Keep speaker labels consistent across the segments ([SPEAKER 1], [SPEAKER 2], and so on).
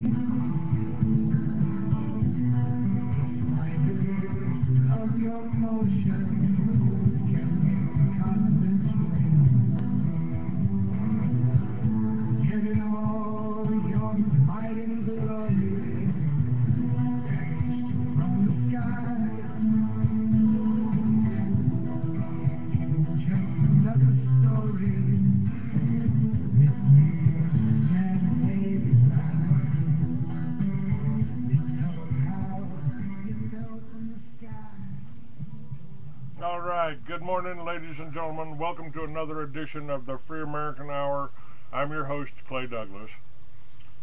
[SPEAKER 1] Of your motion can get it all your might and glory from the sky. Just another story with me and baby blind. Because how you fell from the sky.
[SPEAKER 2] All right, good morning, ladies and gentlemen. Welcome to another edition of the Free American Hour. I'm your host, Clay Douglas,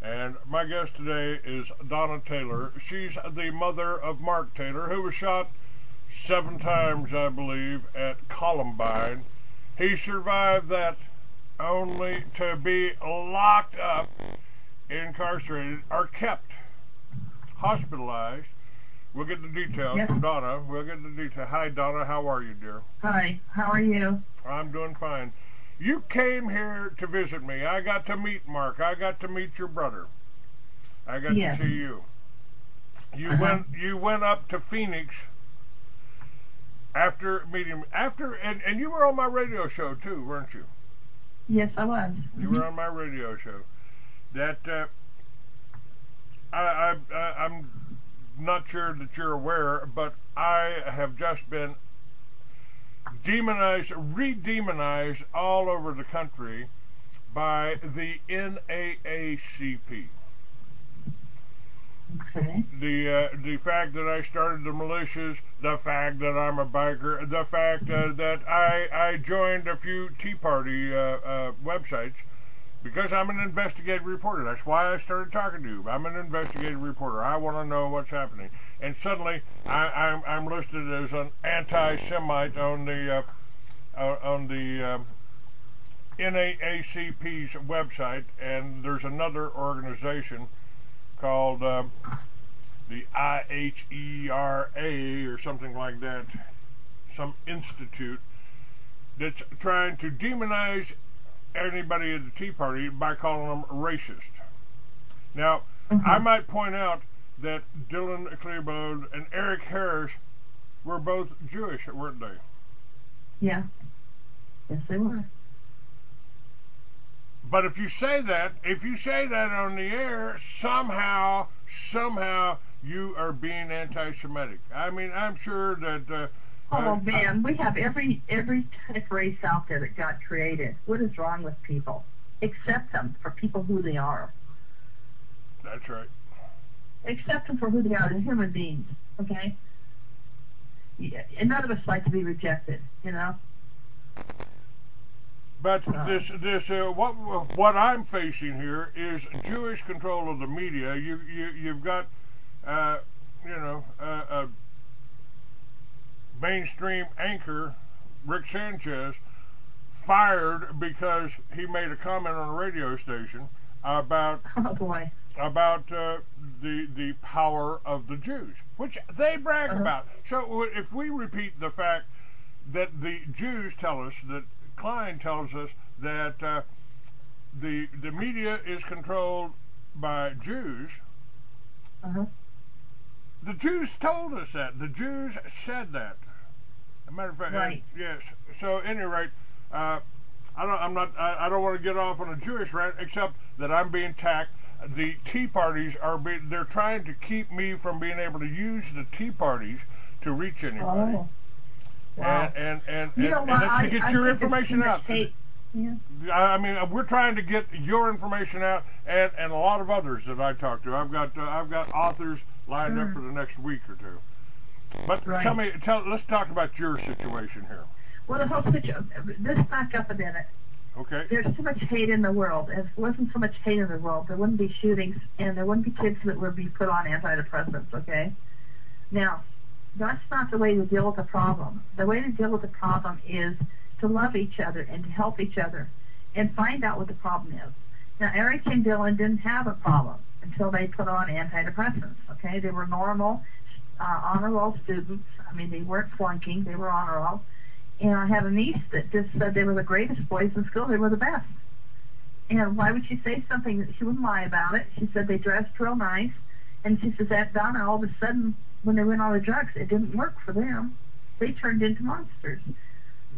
[SPEAKER 2] and my guest today is Donna Taylor. She's the mother of Mark Taylor, who was shot 7 times, I believe, at Columbine. He survived that only to be locked up, incarcerated, or kept hospitalized. We'll get the details from Donna. We'll get the details. Hi, Donna. How are you, dear?
[SPEAKER 3] Hi. How are you?
[SPEAKER 2] I'm doing fine. You came here to visit me. I got to meet Mark. I got to meet your brother. I got to see you. You went up to Phoenix after meeting and you were on my radio show too, weren't you?
[SPEAKER 3] Yes, I was.
[SPEAKER 2] You were on my radio show. That I'm not sure that you're aware, but I have just been demonized, re-demonized all over the country by the NAACP.
[SPEAKER 3] Okay.
[SPEAKER 2] The fact that I started the militias, the fact that I'm a biker, the fact that I joined a few Tea Party websites, because I'm an investigative reporter. That's why I started talking to you. I'm an investigative reporter. I want to know what's happening. And suddenly, I'm listed as an anti-Semite on the NAACP's website, and there's another organization called the IHERA or something like that, some institute that's trying to demonize anybody at the Tea Party by calling them racist. Now, I might point out that Dylan Klebold and Eric Harris were both Jewish, weren't they?
[SPEAKER 3] Yeah. Yes, they were.
[SPEAKER 2] But if you say that on the air, somehow you are being anti-Semitic. I mean, I'm sure that.
[SPEAKER 3] Oh man, we have every type race out there that God created. What is wrong with people? Accept them for people who they are.
[SPEAKER 2] That's right.
[SPEAKER 3] Accept them for who they are. They're human beings. Okay. Yeah, and none of us like to be rejected. You know.
[SPEAKER 2] But what I'm facing here is Jewish control of the media. You've got a mainstream anchor, Rick Sanchez, fired because he made a comment on a radio station about the power of the Jews, which they brag about. So if we repeat the fact that the Jews tell us, that Klein tells us that the media is controlled by Jews. The Jews told us that. The Jews said that. As a matter of fact,
[SPEAKER 3] right.
[SPEAKER 2] Yes. So, at any rate, I don't want to get off on a Jewish rant, except that I'm being attacked. The Tea Parties they're trying to keep me from being able to use the Tea Parties to reach anybody.
[SPEAKER 3] Oh. Wow.
[SPEAKER 2] And that's to get your information out.
[SPEAKER 3] Yeah.
[SPEAKER 2] I mean, we're trying to get your information out, and a lot of others that I talk to. I've got authors lined up for the next week or two. But let's talk about your situation here.
[SPEAKER 3] Well, the whole situation. Let's back up a minute.
[SPEAKER 2] Okay.
[SPEAKER 3] There's too much hate in the world. If there wasn't so much hate in the world, there wouldn't be shootings, and there wouldn't be kids that would be put on antidepressants. Okay. Now, that's not the way to deal with the problem. The way to deal with the problem is to love each other and to help each other and find out what the problem is. Now, Eric and Dylan didn't have a problem until they put on antidepressants, okay? They were normal, honor roll students. I mean, they weren't flunking. They were honor roll. And I had a niece that just said they were the greatest boys in school. They were the best. And why would she say something that she wouldn't lie about it? She said they dressed real nice. And she says that Donna, all of a sudden, when they went on the drugs, it didn't work for them. They turned into monsters.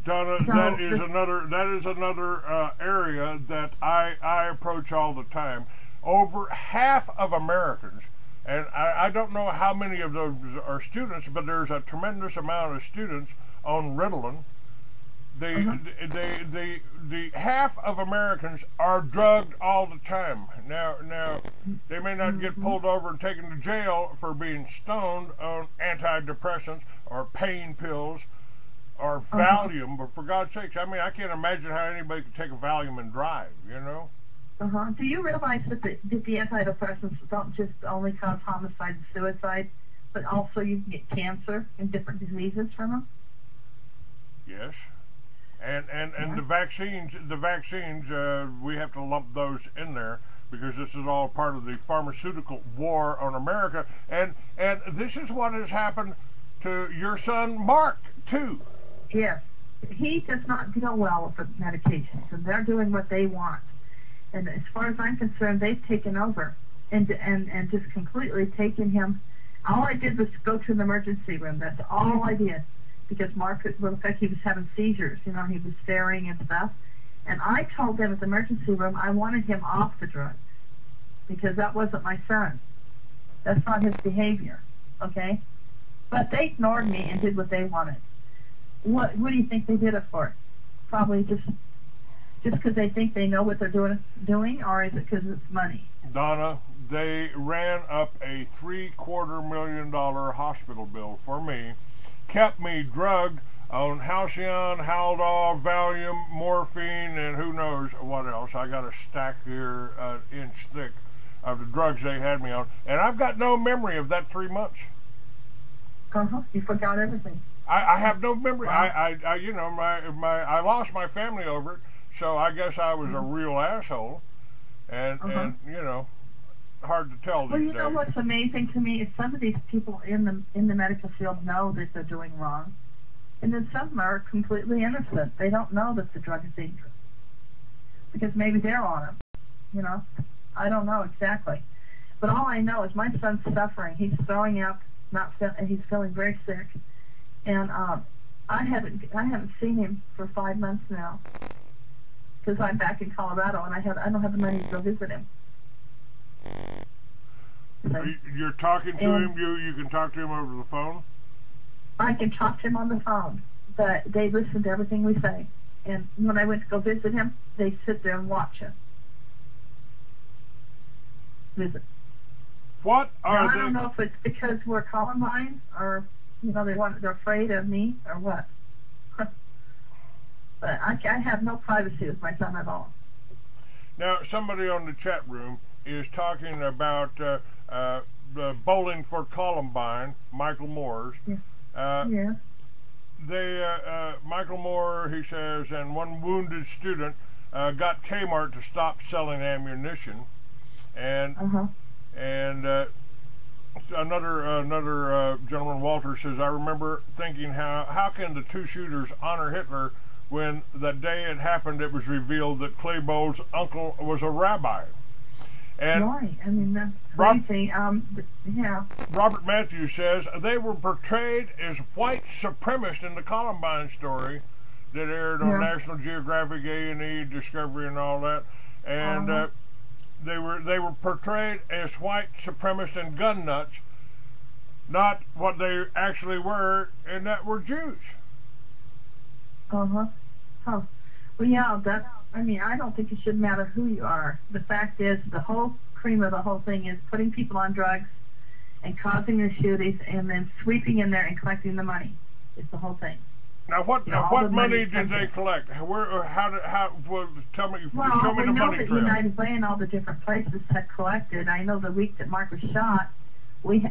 [SPEAKER 2] Donna,
[SPEAKER 3] So
[SPEAKER 2] that is another area that I approach all the time. Over half of Americans, and I don't know how many of those are students, but there's a tremendous amount of students on Ritalin. The half of Americans are drugged all the time. Now they may not get pulled over and taken to jail for being stoned on antidepressants or pain pills or Valium, but for God's sakes, I mean, I can't imagine how anybody could take a Valium and drive, you know?
[SPEAKER 3] Do you realize that the antidepressants don't just only cause homicide and suicide, but also you can get cancer and different diseases from them?
[SPEAKER 2] Yes. And the vaccines, we have to lump those in there because this is all part of the pharmaceutical war on America. And this is what has happened to your son, Mark, too.
[SPEAKER 3] Yes. He does not deal well with the medications, and they're doing what they want. And as far as I'm concerned, they've taken over and just completely taken him. All I did was go to an emergency room. That's all I did. Because Mark, well, in fact, he was having seizures, you know, he was staring and stuff. And I told them at the emergency room I wanted him off the drugs because that wasn't my son. That's not his behavior, okay? But they ignored me and did what they wanted. What do you think they did it for? Probably just because they think they know what they're doing, or is it because it's money?
[SPEAKER 2] Donna, they ran up a $750,000 hospital bill for me, kept me drugged on Halcyon, Haldol, Valium, morphine, and who knows what else. I got a stack here, inch thick, of the drugs they had me on, and I've got no memory of that 3 months.
[SPEAKER 3] You forgot everything.
[SPEAKER 2] I have no memory.
[SPEAKER 3] Wow.
[SPEAKER 2] I you know, I lost my family over it, so I guess I was a real asshole, and you know, hard to tell these days.
[SPEAKER 3] Well, you know what's amazing to me is some of these people in the medical field know that they're doing wrong, and then some are completely innocent. They don't know that the drug is dangerous because maybe they're on them. You know, I don't know exactly, but all I know is my son's suffering. He's throwing up, he's feeling very sick, and I haven't seen him for 5 months now because I'm back in Colorado and I don't have the money to go visit him.
[SPEAKER 2] You're talking to him? You can talk to him over the phone?
[SPEAKER 3] I can talk to him on the phone, but they listen to everything we say. And when I went to go visit him, they sit there and watch him. Visit.
[SPEAKER 2] What are
[SPEAKER 3] now,
[SPEAKER 2] they?
[SPEAKER 3] I don't know if it's because we're Columbine or, you know, they're afraid of me or what. But I have no privacy with my son at all.
[SPEAKER 2] Now, somebody on the chat room is talking about the Bowling for Columbine, Michael Moore's.
[SPEAKER 3] Yeah.
[SPEAKER 2] Michael Moore, he says, and one wounded student got Kmart to stop selling ammunition, and another gentleman, Walter, says, I remember thinking how can the two shooters honor Hitler when the day it happened it was revealed that Claybole's uncle was a rabbi. And
[SPEAKER 3] right, I mean, that's crazy. Yeah.
[SPEAKER 2] Robert Matthews says they were portrayed as white supremacists in the Columbine story that aired on National Geographic, A&E, Discovery, and all that. And they were portrayed as white supremacists and gun nuts, not what they actually were, and that were Jews.
[SPEAKER 3] Well, yeah, I mean, I don't think it should matter who you are. The fact is, the whole cream of the whole thing is putting people on drugs and causing the shootings and then sweeping in there and collecting the money. It's the whole thing.
[SPEAKER 2] Now, what money did they collect? Tell me, show me the money trail.
[SPEAKER 3] We know that United Way and all the different places had collected. I know the week that Mark was shot,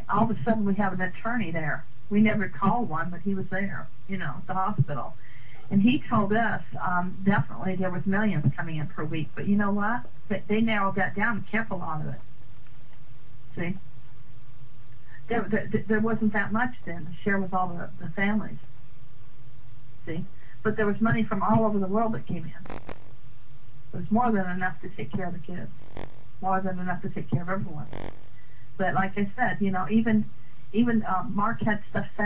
[SPEAKER 3] all of a sudden we have an attorney there. We never called one, but he was there, you know, at the hospital. And he told us definitely there was millions coming in per week. But you know what? They narrowed that down and kept a lot of it. See? There wasn't that much then to share with all the families. See? But there was money from all over the world that came in. was more than enough to take care of the kids, more than enough to take care of everyone. But like I said, even Mark had stuff sent